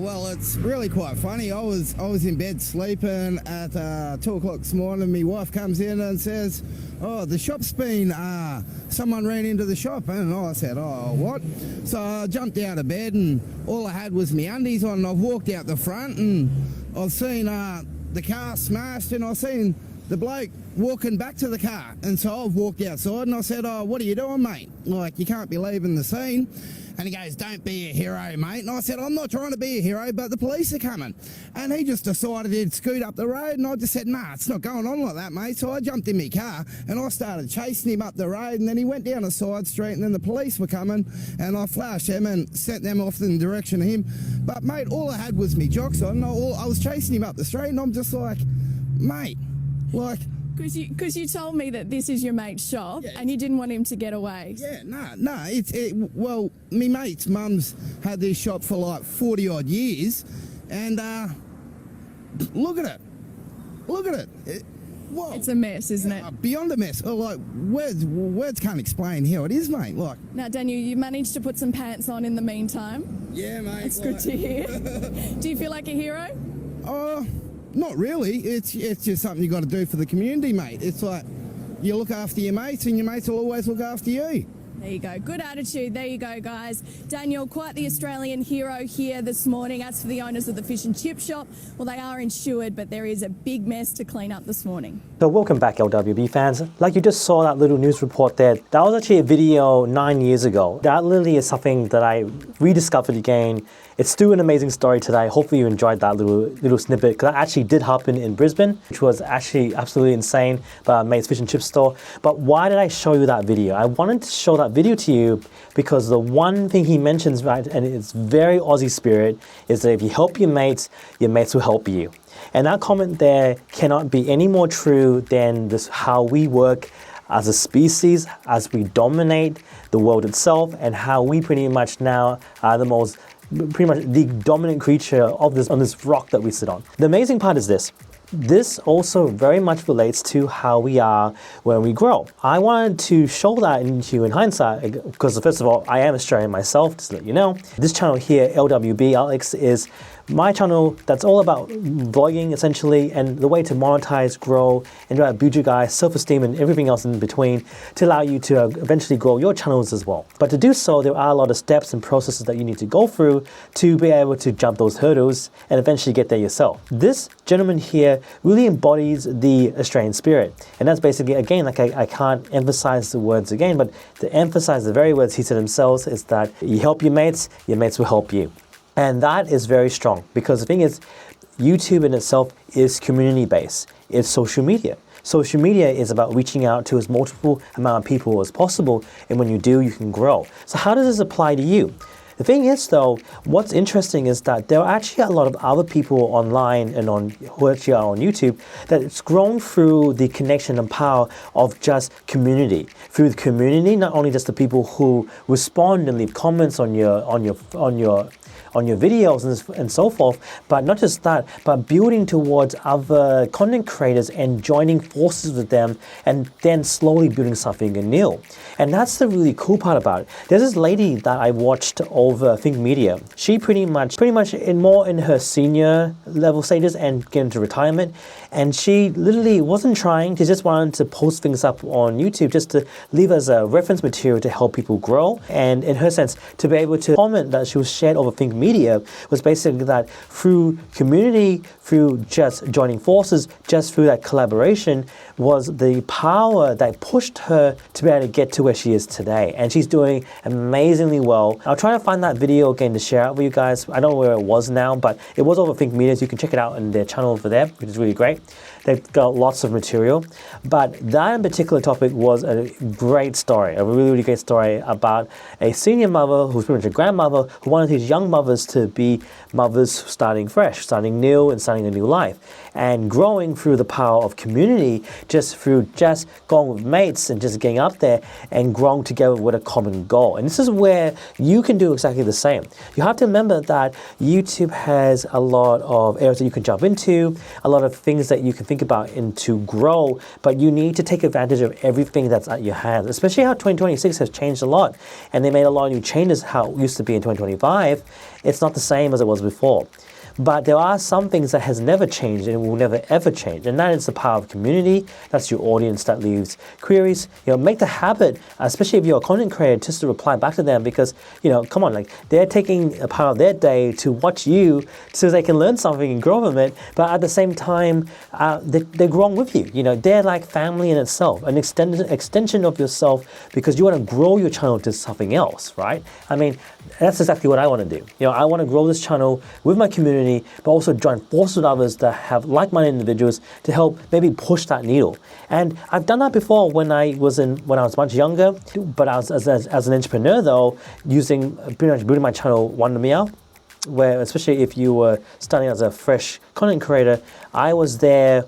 Well, it's really quite funny. I was in bed sleeping at 2 o'clock this morning. My wife comes in and says, "Oh, the shop's been, someone ran into the shop." And I said, "Oh, what?" So I jumped out of bed and all I had was my undies on, and I've walked out the front and I've seen the car smashed, and I've seen the bloke walking back to the car. And so I've walked outside and I said, "Oh, what are you doing, mate? Like, you can't be leaving the scene." And he goes, "Don't be a hero, mate." And I said, "I'm not trying to be a hero, but the police are coming." And he just decided he'd scoot up the road, and I just said, "Nah, it's not going on like that, mate." So I jumped in my car and I started chasing him up the road, and then he went down a side street, and then the police were coming, and I flashed them and sent them off in the direction of him. But, mate, all I had was me jocks on. I was chasing him up the street, and I'm just like, mate, like... Because you told me that this is your mate's shop, Yeah. and you didn't want him to get away. Yeah, no. Well, me mate's mum's had this shop for like 40 odd years, and look at it. Look at it. Whoa. It's a mess, isn't it? Beyond a mess. Oh, like words can't explain how it is, mate. Like. Now, Daniel, you managed to put some pants on in the meantime. Yeah, mate. It's good to hear. Do you feel like a hero? Oh, not really. It's just something you got to do for the community, mate. It's like you look after your mates, and your mates will always look after you. There you go. Good attitude. There you go, guys. Daniel, quite the Australian hero here this morning. As for the owners of the fish and chip shop, well, they are insured, but there is a big mess to clean up this morning. So welcome back, LWB fans. Like you just saw that little news report there, that was actually a video 9 years ago. That literally is something that I rediscovered again. It's still an amazing story today. Hopefully you enjoyed that little snippet, because that actually did happen in Brisbane, which was actually absolutely insane, by Mate's Fish and Chip store. But why did I show you that video? I wanted to show that video to you because the one thing he mentions, right, and it's very Aussie spirit, is that if you help your mates will help you. And that comment there cannot be any more true than this, how we work as a species, as we dominate the world itself, and how we pretty much now are pretty much the dominant creature of this, on this rock that we sit on. The amazing part is this. This also very much relates to how we are when we grow. I wanted to show that into you in hindsight, because first of all, I am Australian myself, just to let you know. This channel here, LWB Alex, is my channel that's all about vlogging essentially, and the way to monetize, grow, and build your guys' self-esteem and everything else in between to allow you to eventually grow your channels as well. But to do so, there are a lot of steps and processes that you need to go through to be able to jump those hurdles and eventually get there yourself. This gentleman here really embodies the Australian spirit. And that's basically, again, like I can't emphasize the words again, but to emphasize the very words he said himself is that you help your mates will help you. And that is very strong, because the thing is, YouTube in itself is community-based. It's social media. Social media is about reaching out to as multiple amount of people as possible, and when you do, you can grow. So how does this apply to you? The thing is, though, what's interesting is that there are actually a lot of other people online and who actually are on YouTube that it's grown through the connection and power of just community. Through the community, not only just the people who respond and leave comments on your videos and so forth, but not just that, but building towards other content creators and joining forces with them, and then slowly building something anew. And that's the really cool part about it. There's this lady that I watched over Think Media. She pretty much more in her senior level stages and get into retirement, and she literally wasn't trying. She just wanted to post things up on YouTube just to leave as a reference material to help people grow. And in her sense, to be able to comment that she was shared over Think Media was basically that through community, through just joining forces, just through that collaboration, was the power that pushed her to be able to get to where she is today. And she's doing amazingly well. I'll try to find that video again to share out with you guys. I don't know where it was now, but it was over Think Media, so you can check it out on their channel over there, which is really great. They've got lots of material. But that in particular topic was a great story, a really, really great story about a senior mother who's pretty much a grandmother who wanted his young mothers to be mothers starting fresh, starting new and starting a new life. And growing through the power of community, just through just going with mates and just getting up there and growing together with a common goal. And this is where you can do exactly the same. You have to remember that YouTube has a lot of areas that you can jump into, a lot of things that you can think about and to grow, but you need to take advantage of everything that's at your hands, especially how 2026 has changed a lot. And they made a lot of new changes how it used to be in 2025. it's not the same as it was before. But there are some things that has never changed and will never ever change, and that is the power of community. That's your audience that leaves queries. Make the habit, especially if you're a content creator, just to reply back to them, because come on, like, they're taking a part of their day to watch you so they can learn something and grow from it. But at the same time, they're growing with you. They're like family in itself, an extension of yourself, because you want to grow your channel to something else, right? I mean, that's exactly what I want to do. I want to grow this channel with my community, but also join forces with others that have like-minded individuals to help maybe push that needle. And I've done that before when I was much younger, but I was as an entrepreneur though, using pretty much building my channel Wonder Meow, where especially if you were starting as a fresh content creator, I was there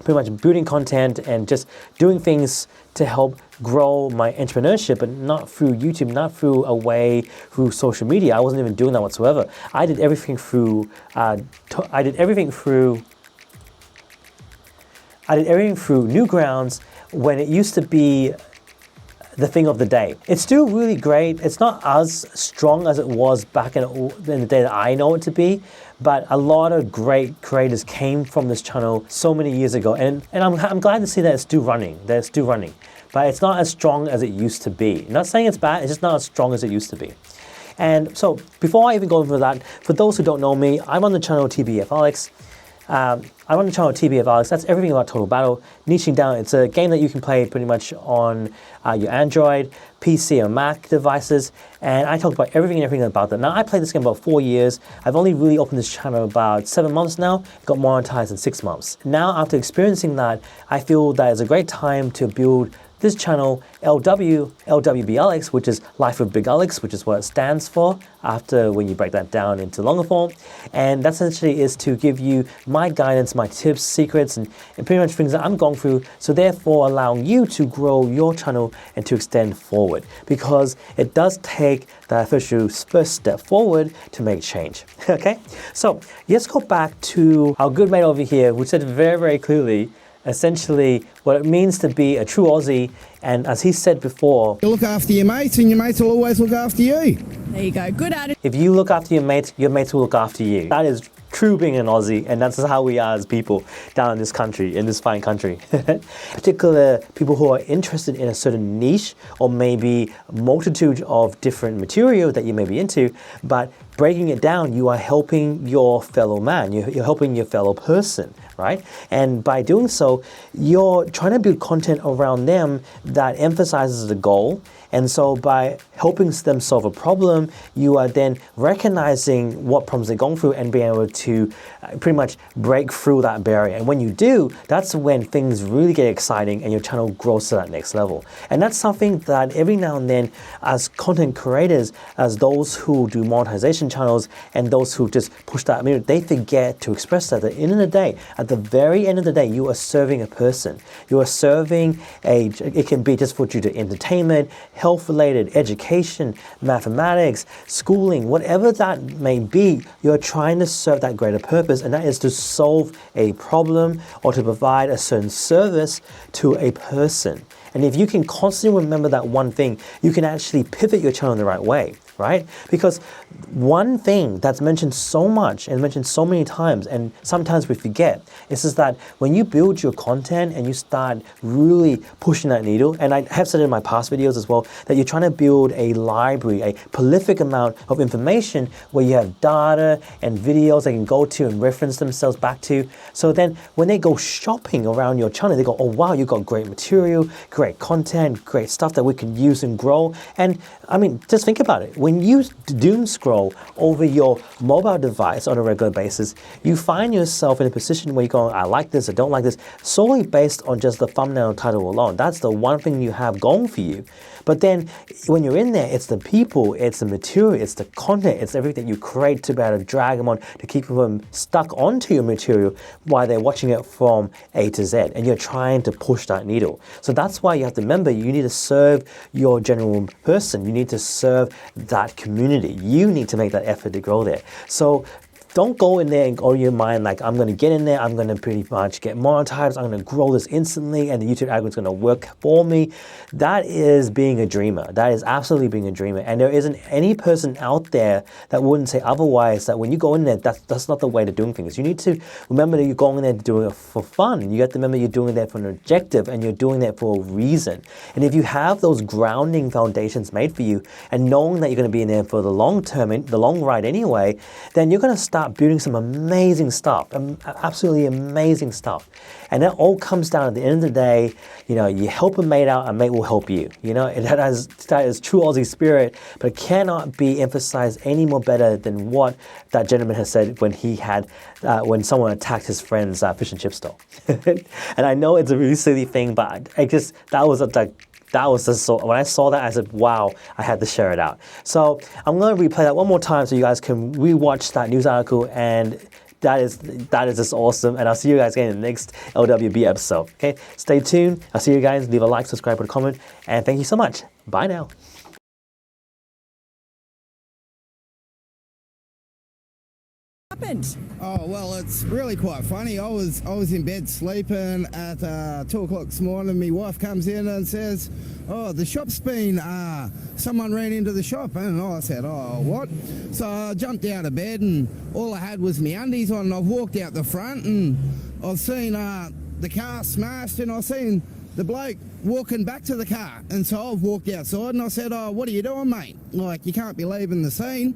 pretty much building content and just doing things to help grow my entrepreneurship, but not through YouTube, not through social media. I wasn't even doing that whatsoever. I did everything through Newgrounds when it used to be the thing of the day. It's still really great. It's not as strong as it was back in the day that I know it to be, but a lot of great creators came from this channel so many years ago, and I'm glad to see that it's still running. But it's not as strong as it used to be. I'm not saying it's bad, it's just not as strong as it used to be. And so before I even go into that, for those who don't know me, I'm on the channel TBF Alex. That's everything about Total Battle. Niching down, it's a game that you can play pretty much on your Android, PC, or Mac devices. And I talk about everything about that. Now, I played this game about 4 years. I've only really opened this channel about 7 months now. Got monetized in 6 months. Now, after experiencing that, I feel that it's a great time to build this channel, LWB Alex, which is Life with Big Alex, which is what it stands for after when you break that down into longer form. And that essentially is to give you my guidance, my tips, secrets, and pretty much things that I'm going through, so therefore allowing you to grow your channel and to extend forward, because it does take that first step forward to make change. Okay, so let's go back to our good mate over here, who said very, very clearly essentially what it means to be a true Aussie. And as he said before, You look after your mates, and your mates will always look after you. There you go. Good attitude. if you look after your mates will look after you. That is true being an Aussie, and that's how we are as people down in this country, in this fine country. Particular people who are interested in a certain niche, or maybe a multitude of different material that you may be into, but breaking it down, you are helping your fellow man, you're helping your fellow person, right? And by doing so, you're trying to build content around them that emphasizes the goal. And so by helping them solve a problem, you are then recognizing what problems they're going through and being able to pretty much break through that barrier. And when you do, that's when things really get exciting and your channel grows to that next level. And that's something that every now and then, as content creators, as those who do monetization channels and those who just push that mirror, they forget to express that. At the end of the day, at the very end of the day, you are serving a person. You are serving it can be just for you to entertainment, health-related, education, mathematics, schooling, whatever that may be, you're trying to serve that greater purpose, and that is to solve a problem or to provide a certain service to a person. And if you can constantly remember that one thing, you can actually pivot your channel in the right way, right? Because one thing that's mentioned so much and mentioned so many times, and sometimes we forget, is just that when you build your content and you start really pushing that needle, and I have said in my past videos as well, that you're trying to build a library, a prolific amount of information where you have data and videos they can go to and reference themselves back to. So then when they go shopping around your channel, they go, oh wow, you got great material, great content, great stuff that we can use and grow. And I mean, just think about it. When you doom scroll over your mobile device on a regular basis, you find yourself in a position where you go, I like this, I don't like this, solely based on just the thumbnail title alone. That's the one thing you have going for you. But then when you're in there, it's the people, it's the material, it's the content, it's everything you create to be able to drag them on, to keep them stuck onto your material while they're watching it from A to Z. And you're trying to push that needle. So that's why you have to remember, you need to serve your general person. You need to serve that community. You need to make that effort to grow there. So don't go in there and go in your mind like, I'm going to get in there, I'm going to pretty much get monetized, I'm going to grow this instantly, and the YouTube algorithm is going to work for me. That is being a dreamer. That is absolutely being a dreamer. And there isn't any person out there that wouldn't say otherwise, that when you go in there, that's not the way to doing things. You need to remember that you're going in there to do it for fun. You have to remember you're doing it there for an objective, and you're doing that for a reason. And if you have those grounding foundations made for you, and knowing that you're going to be in there for the long term, the long ride anyway, then you're going to start building some amazing stuff, absolutely amazing stuff. And that all comes down at the end of the day, you know, you help a mate out, a mate will help you. You know, that is true Aussie spirit, but it cannot be emphasized any more better than what that gentleman has said when he had, when someone attacked his friend's fish and chip stall. And I know it's a really silly thing, but that was just so, when I saw that, I said, wow, I had to share it out. So I'm going to replay that one more time so you guys can rewatch that news article, and that is just awesome. And I'll see you guys again in the next LWB episode. Okay, stay tuned. I'll see you guys. Leave a like, subscribe, put a comment, and thank you so much. Bye now. Happened? Oh, well, it's really quite funny. I was in bed sleeping at 2 o'clock this morning. My wife comes in and says, oh, the shop's been, someone ran into the shop. And I said, oh, what? So I jumped out of bed, and all I had was my undies on, and I've walked out the front, and I've seen the car smashed, and I've seen the bloke walking back to the car. And so I've walked outside, and I said, oh, what are you doing, mate? Like, you can't be leaving the scene.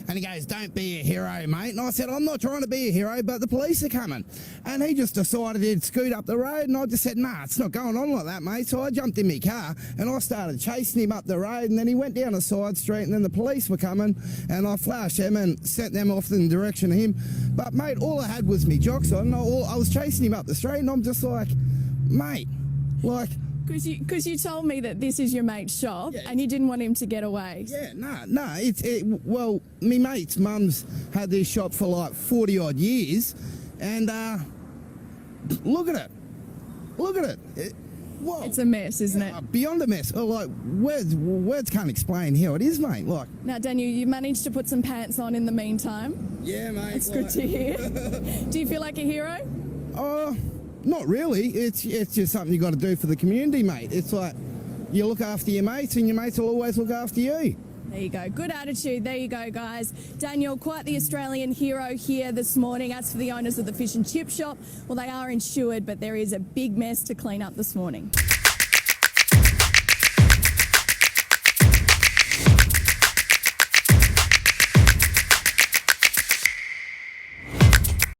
And he goes, don't be a hero, mate. And I said, I'm not trying to be a hero, but the police are coming. And he just decided he'd scoot up the road, and I just said, nah, it's not going on like that, mate. So I jumped in my car, and I started chasing him up the road, and then he went down a side street, and then the police were coming, and I flashed them and sent them off in the direction of him. But, mate, all I had was me jocks on. I was chasing him up the street, and I'm just like, mate, like... Because you told me that this is your mate's shop, Yeah. and you didn't want him to get away. Yeah, no. Well, me mate's mum's had this shop for like 40 odd years, and look at it. Whoa. It's a mess, isn't it? Beyond a mess. Oh, like words can't explain how it is, mate. Like. Now, Daniel, you managed to put some pants on in the meantime. Yeah, mate. It's good to hear. Do you feel like a hero? Oh, not really. It's just something you got to do for the community, mate. It's like you look after your mates, and your mates will always look after you. There you go. Good attitude. There you go, guys. Daniel, quite the Australian hero here this morning. As for the owners of the fish and chip shop, well, they are insured, but there is a big mess to clean up this morning.